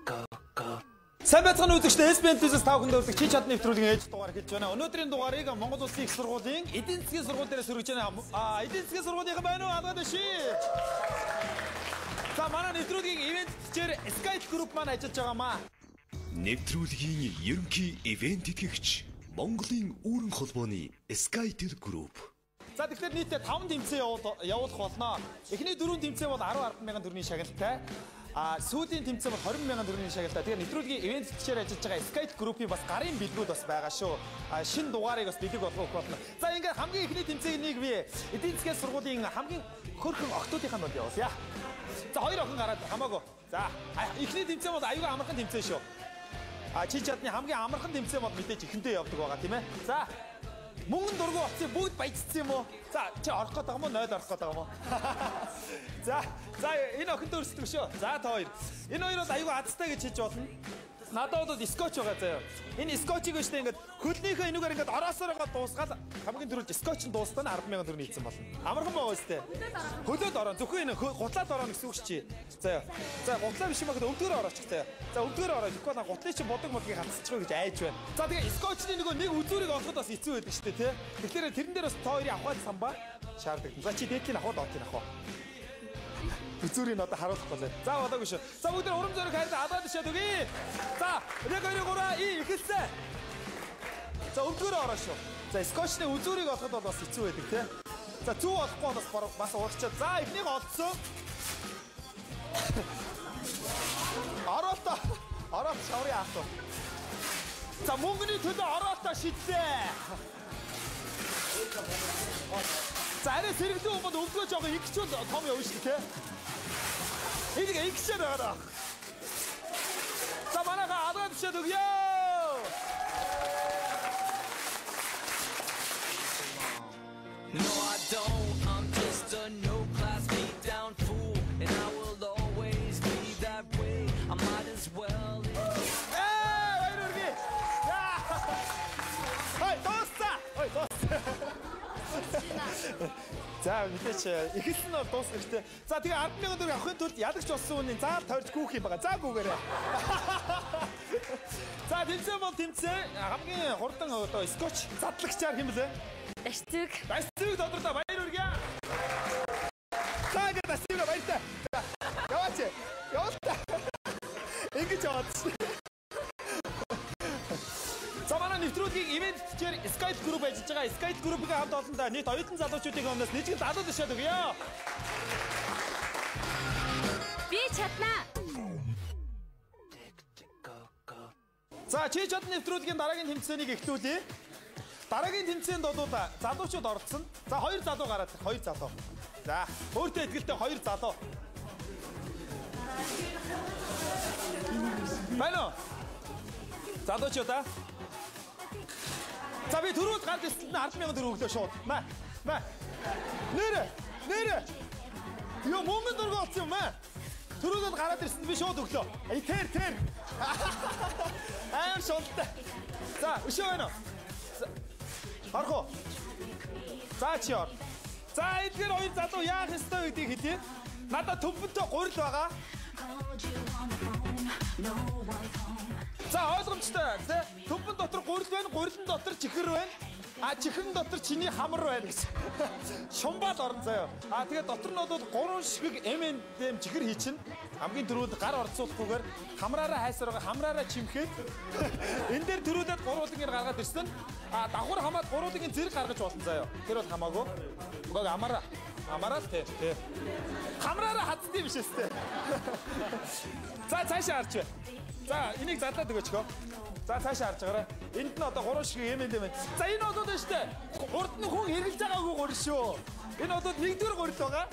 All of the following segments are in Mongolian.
Сайн байцгаана үзэгчдээ SBN-ээс тавханд өртөг чи чад нэвтрүүлгийн ээж дугаар хэлж байна. Өнөөдрийн дугаарыг Монгол Улсын их сургуулийн эдийн засгийн сургууль дээрээс хүргэж байна. Эдийн засгийн сургуулийн байна уу? Алгаад ши. За манай нэвтрүүлгийн ивент дээр Skype Group маань ажиллаж байгаамаа. Нэвтрүүлгийн ерөнхий ивент итгэгч Монголын үүрэн холбооны Skype Group. За тэгэхээр нийтдээ 5 тэмцээн явуулах болно. Эхний 4 тэмцээн бол 10,000 төгрөгийн шагналтай. Сүүлийн тэмцээн бол 20,000 төгрөгийн шагналтай. Тэгэхээр нэвтрүүлгийн ивент дээр ажиллаж байгаа Skype Group-ийн бас гарын бэлгүүд бас байгаа шүү. Шинэ дугаарыг бас бэлэг болгох болно. За ингээд хамгийн эхний тэмцээнийг би эдийн засгийн сургуулийн хамгийн хөрхөн охтуудынхаа бол явуулъя. За хоёр охин гараад хамаагүй. За эхний тэмцээн бол аюулгүй амархан тэмцээн шүү. Чи чадны хамгийн амархан тэмцээн бол мэдээж ихэндээ явдаг байгаа тийм ээ. За мөнгөн дургу утсан бүгд баяжсан юм уу? За чи орох гээд байгаа юм уу? 0 орох гээд байгаа юм уу? За энэ охин төрсдөг шүү. За та хоёр. Энэ хоёр бол аюу азтай гэж хэлж болно. Надад бол скотч байгаа заяа. Энэ скотчийг өштэй ингээд хөлнийхөө энүүгээр ингээд ороосоороо дуусгаад хамгийн түрүүлж скотч нь дуустаа 10,000 төгрөг нийцсэн болно. Амархан байгаа үстэй. Хөлөөд ороо. Зөвхөн энэ гутлаад ороо гэсэн үг чи. Заяа. За гутлаа биш юм аа өвдгөр орооч заяа. За өвдгөр ороо. Тэгэхгүй на гутлын чи бодог модгийг хатсчих гэж айж байна. За тэгээ скотчны нэг үзүүрийг олоход бас хэцүү байдаг шүү дээ тий. Тэгэхээр тэрэн дээр бас та хоёрын авахад самбаа шаарддаг. За чи дээдлийн авахд оотын авах. Үзүүрийг одоо харуулах болоо. За болоогүй шүү. За бүгд урам зориг хайрлаа аваад шаад үгүй. За 1 2 3 ихэлсэн. За өвдгөр ороо шүү. За скотчны үзүүрийг олоход бол бас хэцүү байдаг тий. За зүү олохгүй бас уурчаад. За эхнийг олцсон. Ороолтоо. Ороолт шаврын аах. За мөнгөний төлөө ороолтоо шидлээ. За арай сэргэлэн хүн бол өвдгөө жоохон игчүүл том явна шүү тий. Энийг игчээр байгаа. За манайха алгаад чад өгье. No, I don't. I'm just a no-class beat-down fool, and I will always be that way. I might as well. Hey, доста! Ой, доста. За мэдээч ихэлсэн нь дуусах хэрэгтэй. За тэгээ 10,000 төгрөг авахын тулд ялагч болсон үнийн заал тойрч гүүх юм байгаа. За гүүгээрээ. За тэмцээн бол тэмцээн хамгийн хурдан одоо скотч задлагчаар хэм блэ? Дашцэг. Дашцэг тодортой баяр хүргье. За ингээд дашцэг баяртай. Яваач. Яваалтаа. Ингэж яваач. За манай нэвтрүүлгийн ивент дээр Skype Group ажиллаж байгаа. Skype Group-ийн хамт олондоо нийт оюутан залуучуудын өмнөөс нэгэн залуу тушаад өгье. Би чаднаа. За чи чад нэвтрүүлгийн дараагийн тэмцээнийг эхлүүлье. Дараагийн тэмцээнд бол залуучууд оролцсон. За хоёр залуу гараад хоёр залуу. За өөртөө ихтэй хоёр залуу. Байна уу? Залуучуудаа. За би түрүүд гард ирсэн 10,000 төгрөг өглөө шууд. Маа. Нэрэ. Йоо мөнгө дөргөө олсон юм аа. Түрүүд гараад ирсэн би шууд өглөө. Тэр. Аим шултай. За өшөө байна уу? Харах уу? За чи ор. За эдгээр хоёр залуу яах ёстой гэдгийг хэлье. Надад төмпөнтэй гурил байгаа. За ойлгомжтой тий. Төмпөн дотор гурил байна, гурилын дотор чихэр байна. Чихэрэн дотор чиний хамар байна гэж. Шумбал орон заяа. Тэгээд дотор нь бол 3 шигэг M&M чихэр хийчин. Хамгийн түрүүнд гар орцуулахгүйгээр хамраараа хайсаргаа хамраараа чимхээд энэ дээр төрүүлээд гурвуулангийн гаргаад ирсэн. Давхар хамаад гурвуулангийн зэрэг гаргаж болсон заяа. Тэр бол хамаагүй. Угааг амараа тий. Хамраараа хадсан юм шээс тий. За цаашаа харж бай. За энийг задлаад өгөөч хөө. За цаашаа харж байгаарай. Энд нь одоо 3 шиг M&M байна. За энэ бол байна шүү дээ. Урд нь хүн хэрглэж байгаагүй гурил шүү. Энэ бол нэгдүгээр гурил байгаа.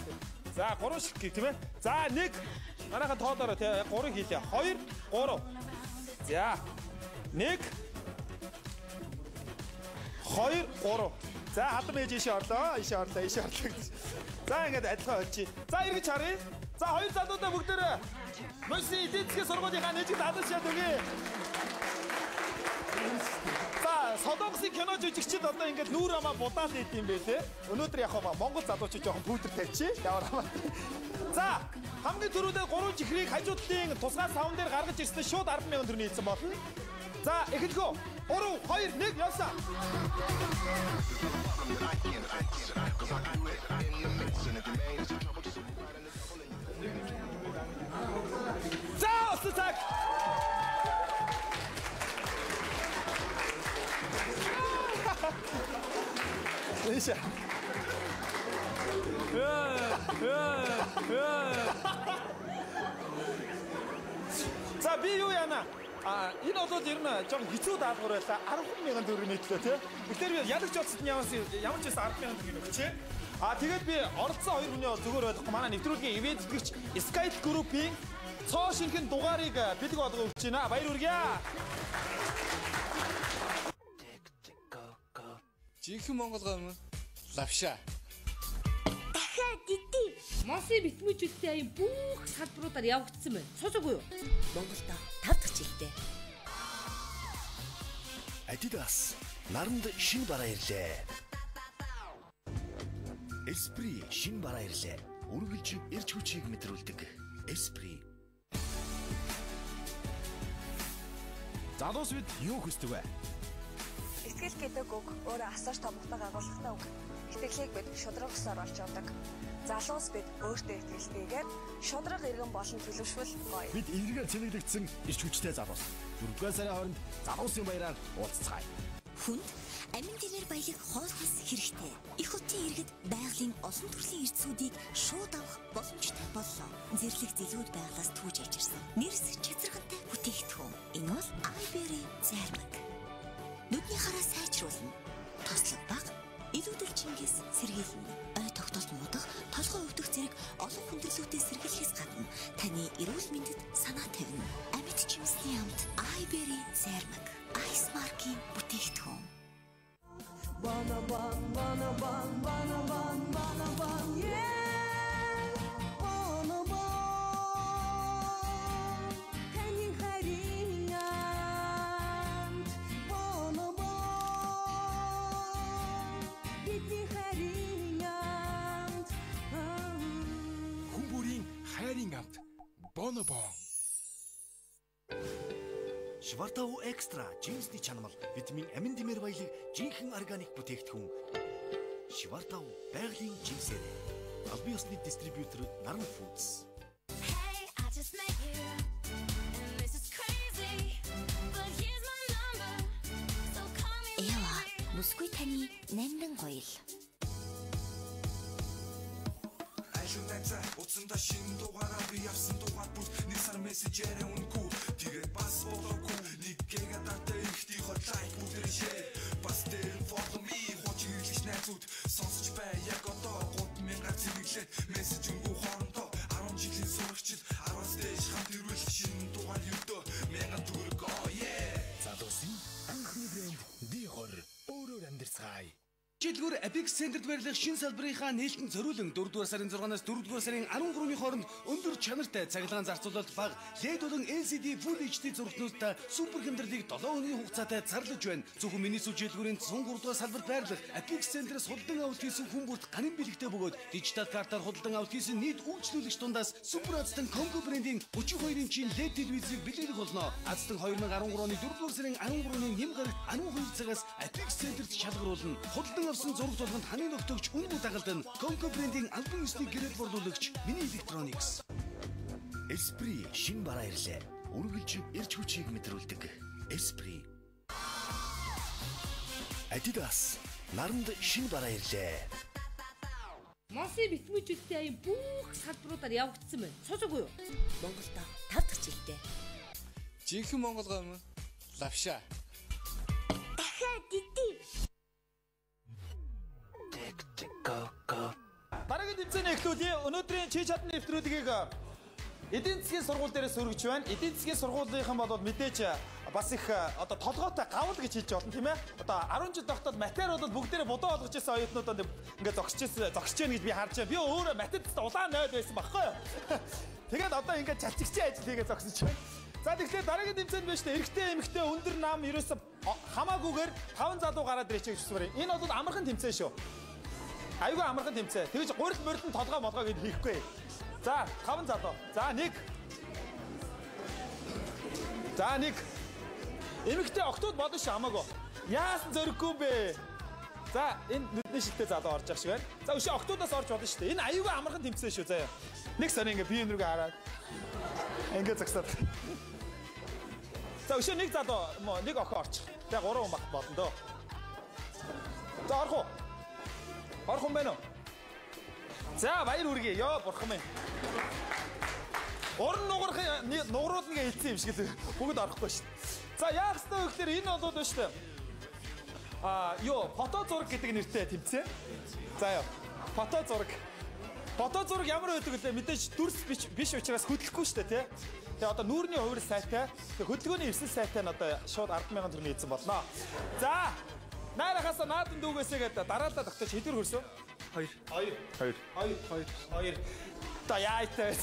За 3 шиг гэх тийм ээ. За 1 манайхан тоолоорой тий 3 хийлээ. 2 3. За 1 2 3. За хадам ээж ийшээ орлоо. За ингээд адилхан олчих. За эргэж харъя. За хоёр залуудаа бүгдээрээ Мөсийн эдийн засгийн сургуулийнхаа нэжиг залуу шаад өгье. За Солонгосын кино жүжигчид одоо ингээд нүүр амаа будаал хийд юм бэ те. Өнөөдөр яг Монгол залуучууд жоохон пүүдэр тавьчих. Ямар амаа. За, хамгийн түрүүндээ 3 чихрийг хажуудлын тусгай савн дээр гаргаж ирсэн шууд 10,000 төгрөгийн хэлсэн болно. За, эхэлгөө. 3, 2, 1 явсаа. За, оцтаг. Лиша. За, би юу яана? Энэ бол ер нь жоохон хэцүү даалгавар байлаа. 10,000 төгрөгийн төлөө тий. Тэгэхээр би ядагч бодсод ямар ч байсан 10,000 төгрөгийн өгчээ. Тэгээд би оролцсон хоёр хүний зүгээр байхгүй. Манай нэвтрүүлгийн ивент тэтгэгч Skype Group-ийн цоо шинхэн дугаарыг бэлэг болгоо өгч байна. Баяр хүргэе. Жинхэнэ Монгол гам лавша. Дахиад дидий. Мосын битмүүчүүдтэй аян бүх салбаруудаар явагдсан байна. Сонсоогүй юу? Монголд 5 дахь жилдээ. Adidas наранд шинэ бараа ирлээ. Esprit шинэ бараа ирлээ. Үргэлж эрч хүчийг мэдрүүлдэг. Esprit. Залуус бид юу хүсдэг вэ? Итгэл гэдэг үг өөрөө асар томхног агуулгатай үг. Итгэлийг бид шудраг өсөөр олж авдаг. Залуус бид өөртөө итгэлтэйгээр шудраг иргэн болон төлөвшвөл гоё. Бид эргээр цэнэглэгдсэн эрч хүчтэй залуус. 4-р сарын хооронд залуусын баяраар уулзцгаая. Хүнд амин дэмэр баялаг хоолхос хэрэгтэй. Их хотын иргэд байгалийн олон төрлийн эрдсүүдийг шууд авах боломжтой боллоо. Зэрлэг зэлүүд байглаас түүж авчирсан. Нэрс чацархантай бүтээгдэхүүн. Энэ бол Iberry зармаг. Нүдний хараа сайжруулна. Тослог баг, илүүдэл чингис сэргийлнэ. Ой тогтолт муудах, толгой өвдөх зэрэг олон хүндрэлүүтэй сэргийлэхээс гадна таны эрүүл мэндэд санаа тавина. Амьд жимсний амт Iberry зармаг. Ice Mark-ийн бүтээгдэхүүн. Хүмүүрийн хайрын амт Bonobon. Швартау экстра жинсний чанамал витамин амин дэмэр баялаг жинхэнэ органик бүтээгдэхүүн. Швартау байгалийн жинсээр. Албан ёсны дистрибьютор Наран Foods. Эва, бүсгүй таны нандин гоёл. Айшунтайца утсанда шинэ дугаараа би явсан дугаар бүс нэг сар мессежээр үнгүй тэгээд бас болоогүй нэг гэга дата ихтэй хотлай бүгдэр шээ бас дээр follow me хочи хэрэглэж найзууд сонсож бай яг одоо 3,000 зэрэглээд мессеж өнгөө хоорондоо 10 жилийн сурагчид 10-аас дээш хамт ирвэл шинэ дугаар юудөө 1000 төгрөг oh yeah Залуусын анхны брэнд Дихор өөрөөр амьдэрцгаая. Жишээлбэл Apex Center-д барилах шинэ салбарынхаа нээлтэн зориулан 4-р сарын 6-наас 4-р сарын 13-ны хооронд өндөр чанартай цахилгаан зарцуулалт баг LED болон LCD Full HD зурагтнуудтай супер хэмдэрлийг 7 өдрийн хугацаатай зарлаж байна. Зөвхөн миний сүжээлгүүрийн 103-р салбарт байрлах Apex Center-с худалдан авалт хийсэн хүн бүрт ганын бэлэгтэй бөгөөд дижитал картаар худалдан авалт хийсэн нийт үйлчлүүлэгч дундаас супер азтан Congo брендийн 32-инчийн LED телевизийг бэлгэлэх болно. Азтан 2013 оны 4-р сарын 13-ны нэм гарагт 12 цагаас Apex Center-д шалгаруулна. Худалдан авсан зураг толгонд ханыг өгтөгч үнэн дагалдан Congo брендийн албан ёсны гэрэл борлуулагч Mini Electronics. Esprit шинэ бараа ирлээ. Үргэлж эрч хүчийг мэдрүүлдэг. Esprit. Adidas наранд шинэ бараа ирлээ. Мосын битмүүчүүдтэй аян бүх салбаруудаар явагдсан байна. Сонсоогүй юу? Монголд 5 дахь жилдээ. Жинхэнэ Монгол гам лавша. Дахиад дидий. Дараагийн тэмцээний эхлүүлээ. Өнөөдрийн чи чадны нэвтрүүлгийг эдийн засгийн сургууль дээрээс өргөж байна. Эдийн засгийн сургуулийнхан бол мэдээж бас их одоо толгойтой гавл гэж хэлж болно тийм ээ. Одоо 10 жил тогтоод матер бол бүгдээрээ будаа болгож ирсэн оюутнууд ингээд зогсож байна гэж би харж байна. Би өөрөө математикт улаан 0 байсан баггүй юу. Тэгээд одоо ингээд чалчигчийн ажил хийгээ зогсож байна. За тэгэхээр дараагийн тэмцээнд байна шүү дээ. Эрэгтэй эмэгтэй өндөр нам ерөөсө хамаагүйгээр 5 залуу гараад ирэх гэж хүсвэр. Энэ бол амархан тэмцээн шүү. Айгүй амархан тэмцээн. Тэгэж гурил морилн толгой молгоо гэж хийхгүй. За 5 залуу. За 1. За 1. Эмэгтэй октод бодно ш хамаагүй. Яасан зөрөггүй бэ? За энэ нүдний шилтэй залуу орж явах шиг байна. За өшөө октодоос орж бодно шүү дээ. Энэ аюугүй амархан тэмцээн шүү заяа. Нэг сарын ингээ би энэ рүүгээ хараад. Ингээ загсаад. За өшөө нэг залуу нэг охин орчих. Тэгээ 3 хүн бах болно доо. За орох уу? Орох юм байна уу? За баяр үргээ. Йоо бурхан минь. Орон нугруулна гэж хэлсэн юм шиг л бүгд орохгүй шүү дээ. За яах ёстой вэ гэхээр энэ бол шүү дээ. Ёо фото зураг гэдэг нэртэй тэмцээн. За ёо фото зураг. Фото зураг ямар байдаг вэ? Мэдээж дүрс биш учраас хөдлөхгүй шүү дээ, тий. Тэгээ одоо нүүрний хувир сайтай, тэгээ хөдөлгөөний эвсэл сайтай нь одоо шууд 10,000 төгрөг ийдсэн болно. За найрахаасаа наадан дүүгээсээ гэдэг дараалал тогтож хэдвэр хөрсөө? 2. Та яайтай.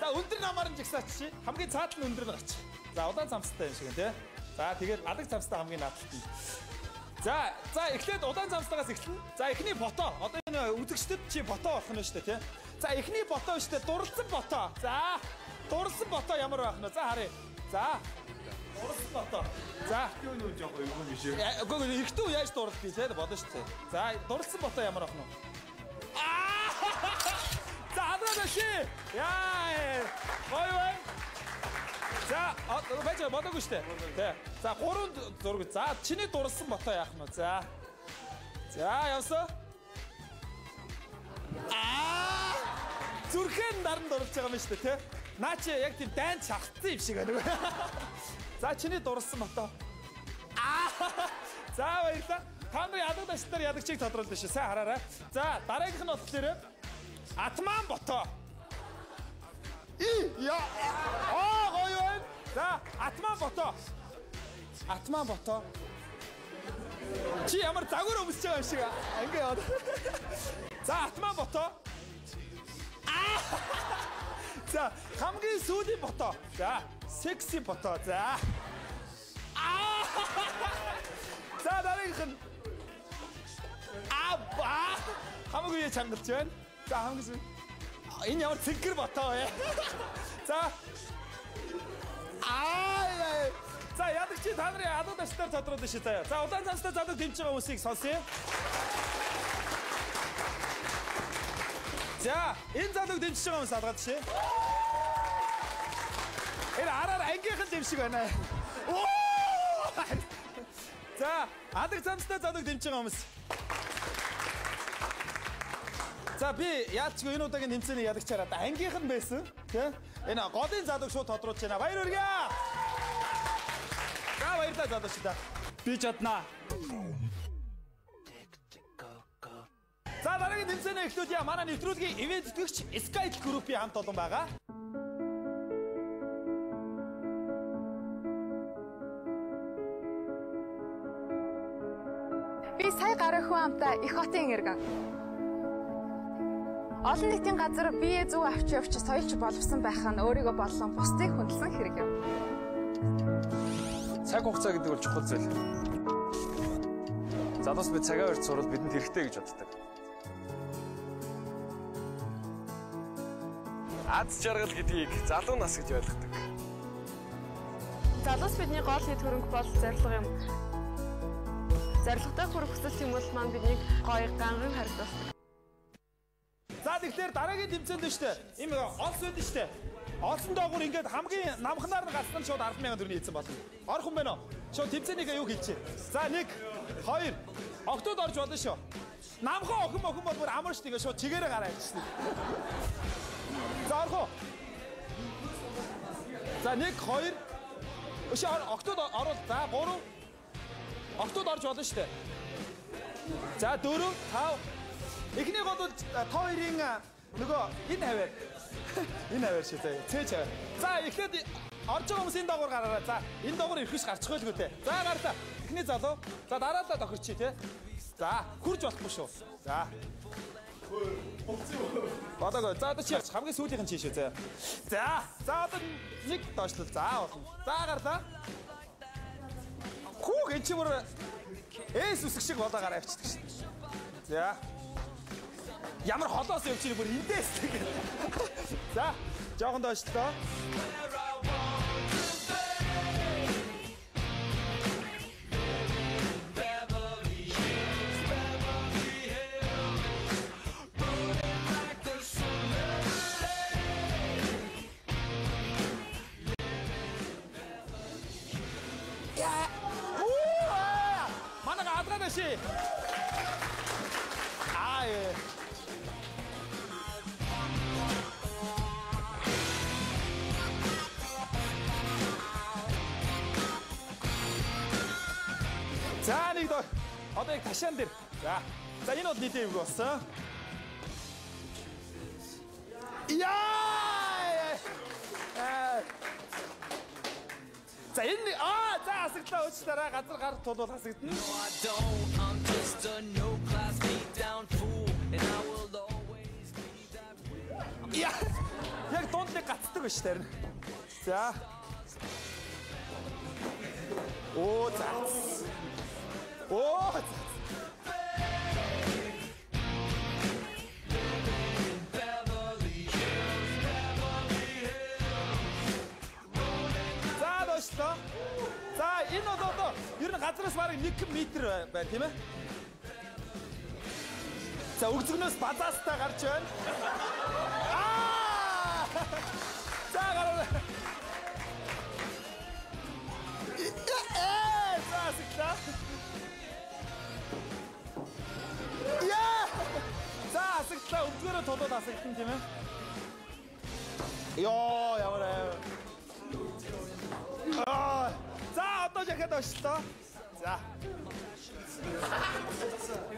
За өндөр намаар нь жигсаач чи. Хамгийн цаад нь өндөр нь гарч. За удаан цамцтай юм шиг тий. За тэгээд адаг цамцтай хамгийн наадталтай. За эхлээд удаан цамцтайгаас эхэлнэ. За эхний фото. Одоо энэ үзэгчдэд чи фото болох нь шүү дээ тий. За эхний фото шүү дээ. Дурлсан фото. За дурлсан фото ямар байх нь? За харъя. За дурлсан фото. За юу жоох юм биш үү? Үгүй ихтэй яаж дурлах тий бодно шүү дээ. За дурлсан фото ямар байх нь? За адраа ши. Яа. Ой. За байж бодоогүй шүү дээ. За 3 зураг. За чиний дурлсан фото яах нь вэ? За. За явсаа. Зүрхэн даран дурлж байгаа юм шүү дээ, тий? Наа чи яг тийм дайнд шахацсан юм шиг байна. За чиний дурлсан фото. За баярлалаа. Та нар ядаг даштай ядагчийг тодруулж шээ. Сайн хараарай. За дараагийнх нь болохоор Атман фото. Яа. Гоё байна. За Атман фото. Атман фото. Чи ямар загвар өмсөж байгаа юм шиг. Ингээ яа. За Атман фото. За хамгийн сүүлийн фото. За секси фото. За. За дараагийнх нь хамгийн чангалж байна. За хамгийн сүүл. Энэ ямар цэнгэр фото вэ? За. За ядагчи та нарын адуу даштай тодруулж шээ заяа. За удаан цамцтай залуу дэмжиж байгаа хүмүүсийг сонсъё. За энэ залууг дэмжиж байгаа хүмүүс алгаад шээ. Энэ араар ангийнхан дэмжиг байна. За адаг цамцтай залууг дэмжиж байгаа хүмүүс. За би яалчгүй энэ удаагийн тэмцээний ядагчаараа ангийнхан байсан. Тэ? Энэ голын залууг шууд тодруулж байна. Баяр хүргэе. За баярлалаа залуучдаа. Би чаднаа. За дараагийн тэмцээний эхлүүлье. Манай нэвтрүүлгийн ивент тэтгэгч Skype Group-ийн хамт олон байгаа. Би сая гарах хүн амтаа их хотын иргэн. Олон нийтийн газар бие зүг авч явж соёлч боловсон байх нь өөрийгөө болон бусдыг хүндэлсэн хэрэг юм. Цаг хугацаа гэдэг бол чухал зүйл. Залуус бид цагаа өрч сурвал бидэнд хэрэгтэй гэж боддог. Аз жаргал гэдгийг залуу нас гэж ойлгодог. Залуус бидний гол хэд хөрөнгө бол зорилго юм. Зорилготой хүрэх хүсэл юм бол маань биднийг гоё ганган харагддаг. За тэгэхээр дараагийн тэмцээнд нь штэ. Им олс байдаг штэ. Олсон доогуур ингээд хамгийн намхнаар нь гарсан шууд 10,000 төгрөг ийдсэн болно. Орох юм байна уу? Шууд тэмцээнийгээ юу хийчихэ? За 1 2 октод орж болно шүү. Намхан охин бол бүр амар штэ ингээд шууд чигээрээ гараа хийчихсэн. За орох уу? За 1 2 өшөө октод орол. За 3 октод орж болно штэ. За 4 5 эхний гол бол та хоёрын нөгөө энэ хаваар энэ хаваар шээ заа. Цээж хаваар. За эхлээд орж байгаа хүмүүс энэ доогуур гараарай. За энэ доогуур ирэхс гарчих байлгүй те. За гарлаа. Эхний залуу. За дараалал тохирчий те. За хурж болохгүй шүү. За. Бодоогоо. За одоо чи хамгийн сүүлийнх нь чи шүү заа. За. За одоо нэг доошлол. За болно. За гарлаа. Хүүг энэ чи бүр эс үсэг шиг болоо гараа авчдаг шин. За. Ямар холоос явж ирэх бүр эндээс тэгээд. За, жоохон доошлоо. Манайх За нэг доо. Одоо яг ташаан дээр. За энэ бол нийлээ юу болсон? Яа! За энэ за асагдлаа уучлаарай. Газар гар тулвал асагдана. Яг дунд нэг гацдаг биш тарина. За. Оо за. Оо. За доошлоо. За энэ одоо ер нь газраас бараг 1 метр байна тийм ээ. За өгзгнөөс базаастаа гарч байна. За гараа. За асагдлаа. За асагдлаа өвдгөрөө толоод асагдсан тийм ээ. Йоо ямар За одоо жахад очлоо. За.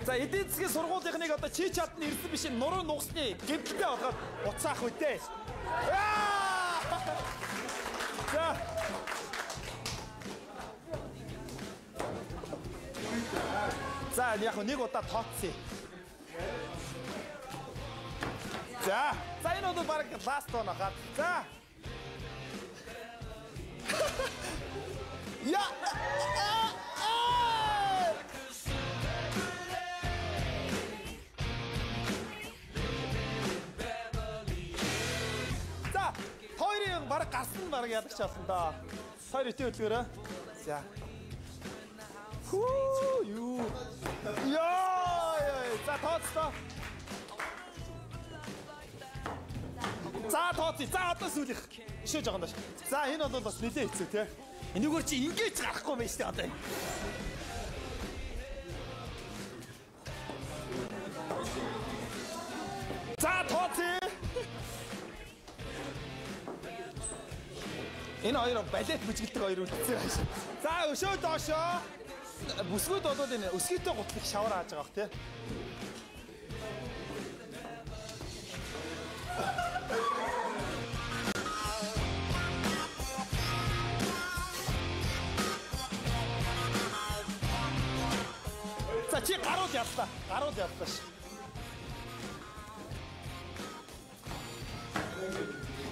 За эдийн засгийн сургуулийнхныг одоо чи чадны ирсэн биш нуруу нугасны гэмтэлтэй болгоод уцаах үедээ. За. За яг нэг удаа тооцъё. За энэ бол баг ласт тоо нахад. За. Я. За, хоёрын баг гарсан баг яадаг ч болсон да. Хоёр итэ хөдөлгөөрөө. За. Хүү юу. Яа, за тооцоо. За тооцъё. За одоо сүүлих. Шөө жоохон доош. За энэ бол бас нэлээ хэцүү тий. Энэгээр чи ингэж гарахгүй байж тээ одоо. За тооцъё. Энэ хоёр балет бүжгэлдэг хоёр үлдсэн байж. За өшөө доошоо. Бүсгүүд болоод энэ өсгийтэй гутлах шавар хааж байгаа бох тий. За чи гарууд явлаа. Гарууд явлаа ш.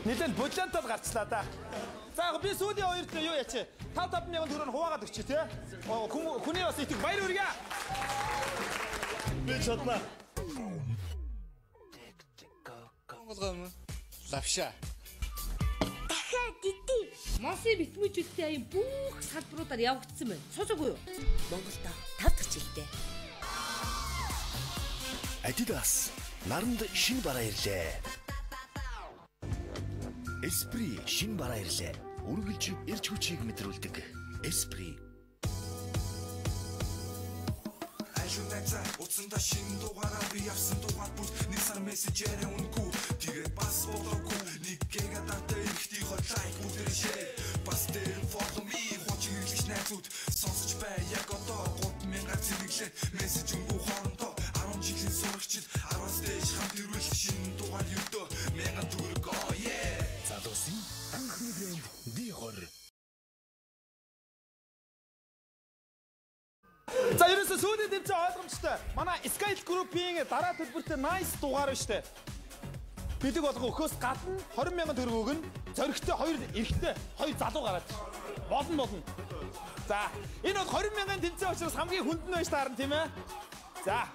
Нэлээд бодлантад гарчлаа да. За би сүүлийн хоёрт юу ячи? 5,000 төгрөөр хуваагаад өгчээ тий. Хүний бас итэг баяр хүргье. Би чадлаа. Болгоом. Лавша. Дахиад дити. Мосын битмүүчүүдтэй аян бүх салбаруудаар явагдсан байна. Сонсоогүй юу? Монголд 5 дахь жилдээ. Adidas наранд шинэ бараа ирлээ. Esprit шинэ бараа ирлээ. Үргэлж эрч хүчийг мэдрүүлдэг. Esprit. Ажунтайцаа утсандаа шинэ дугаараа би авсан дугаар бүс нэг сар мессежээр үнэгүй. Тэгээд бас болоогүй. Нэг гэга датаа ихтэй хол лайк үдэршээ. Бас дээр follow me хоч хэрэглэгч найзууд сонсож бай яг одоо 3,000 зэрэглээ мессеж өнгөө хоорондоо 10 жилийн сурагчид 10-аас дээш хамт ирүүлэх шинэ дугаар юудөө 1000 төгрөг оо yeah. Залуусын анхны брэнд Dior. За ерөөсөө сүүлийн тэмцээн ойлгомжтой. Манай Sky Group-ийн дараа төлбөртэй nice дугаар байна штэ. Бидэг болгоо өхөөс гадна 20,000 төгрөг өгнө. Зөрөгтэй 2 эрэгтэй 2 залуу гараад. Болно. За, энэ бол 20,000 тэмцээн учраас хамгийн хүнд нь байж таарна тийм ээ. За.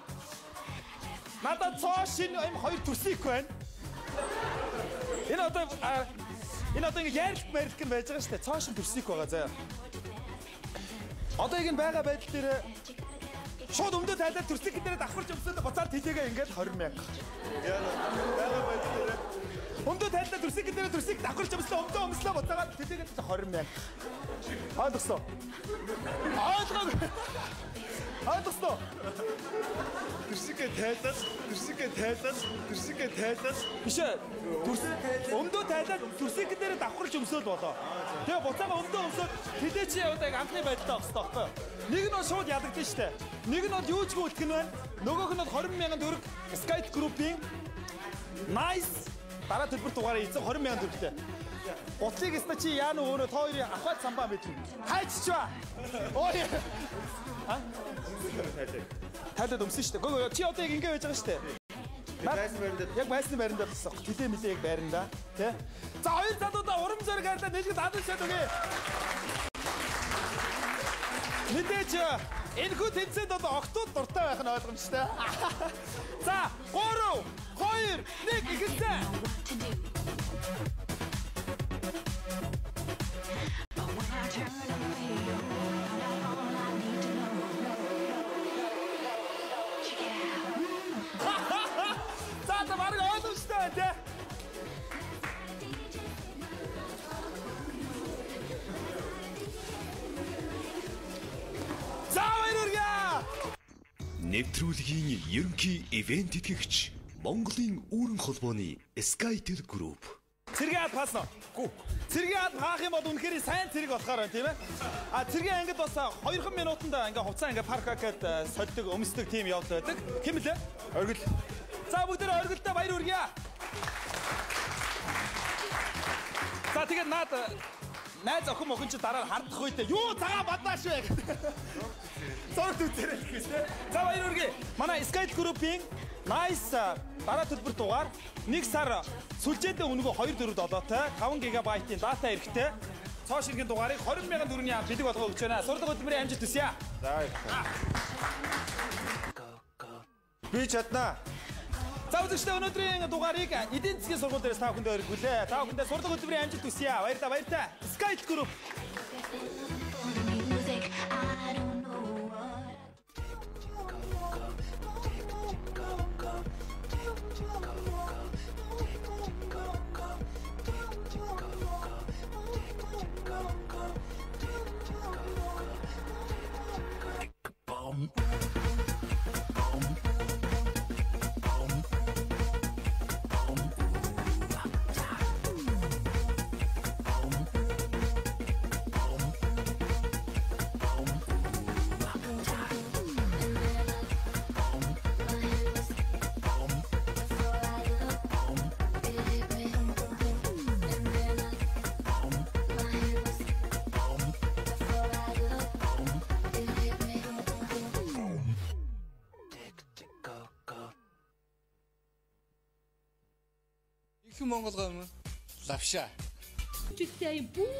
Надад цоо шин юм 2 төсөйг байна. Энэ одоо ингэ ярилт мэрэлт юм байж байгаа шүү дээ. Цоо шин төсөйг байгаа заяа. Одоо ингэ байгаа байдал дээр шууд өмдөө тайлаад төсөйг дээр давхарч өмсөд буцаад тэлээгээ ингээд 20,000. Яа байгаа байдал дээр өмдөө тайлаад төсөйг дээр давхарч өмслөө өмдөө буцаагаад тэлээгээ 20,000. Ойлгосон. Ойлгосон. Төсөйг тайлаад биш ээ. Өмдөө тайлаад төсөйг дээр давхарч өмсөөл болоо. Тэгээ буцаага өмдөө өмсөд тэлээ чи яваад анхны байдалтай авах хэрэгтэй байхгүй юу? Нэг нь бол шууд ядагдсан шүү дээ. Нэг нь бол юу ч гүйлэх нь байна. Нөгөөх нь бол 20,000 төгрөг Skype Group-ийн Nice дараа төлбөр дугаараа эзэн 20,000 төгрөгтэй. Гутлыг өстө чи яа нөө өөрөө тоо хоёрын ахаад самбаа мэдв. Хайччваа. Ой. Тайлаад өмсөн шүү дээ. Гөө чи одоо яг ингэ байж байгаа шүү дээ. Яг байсны байранд болсон. Тэлээ мэлээ яг байранда. Тэ? За хоёр залуудаа урам зориг хайрлаа нийлгэд адал шат өгье. Мэдээж энэ хүү тэмцээнд одоо октод дуртай байх нь ойлгомжтой. За 3, 2, 1 ихэлцээ. За та барыг ойлгомжтой тий. Нэвтрүүлгийн ерөнхий ивент тэтгэгч Монголын үүрэн холбооны Skytel Group. Цэргийн пасно. Цэргийн хаах юм бол үнэхээр сайн цэрэг болохоор байна тийм ээ. А цэргийн ангид бас 2 минутанд ингээ хувцас ингээ парк гэд сольдог өмсдөг тим явдал байдаг. Хэм лээ? Оргил. За бүгдээ оргилдаа баяр хүргье. За тэгээд найз охин мохин чи дараа хардах үедээ юу цагаа бадааш вэ гэдэг. Зурд үзээрэй гэхээс. За баяр хүргэе. Манай Skytel Group-ийн Nice дараа төлбөр дугаар 1 сар сүлжээтэй өнгөө 247-той 5 ГБ-ийн дата эрэхтэй. Цоо ширгийн дугаарыг 20,000 төгрөгийн бэлэг болгоо өгч байна. Сурдаг хөтөлбөрийн амжилт хүсье. За. Би чаднаа. За үзэгчдээ өнөөдрийн дугаарыг эдийн засгийн сургууль дээрээс та бүхэндээ өргүүлээ. Та бүхэндээ сурдаг хөтөлбөрийн амжилт хүсье. Баярлалаа. Skytel Group. Монгол гомь лавша. Чигтэй юм бүү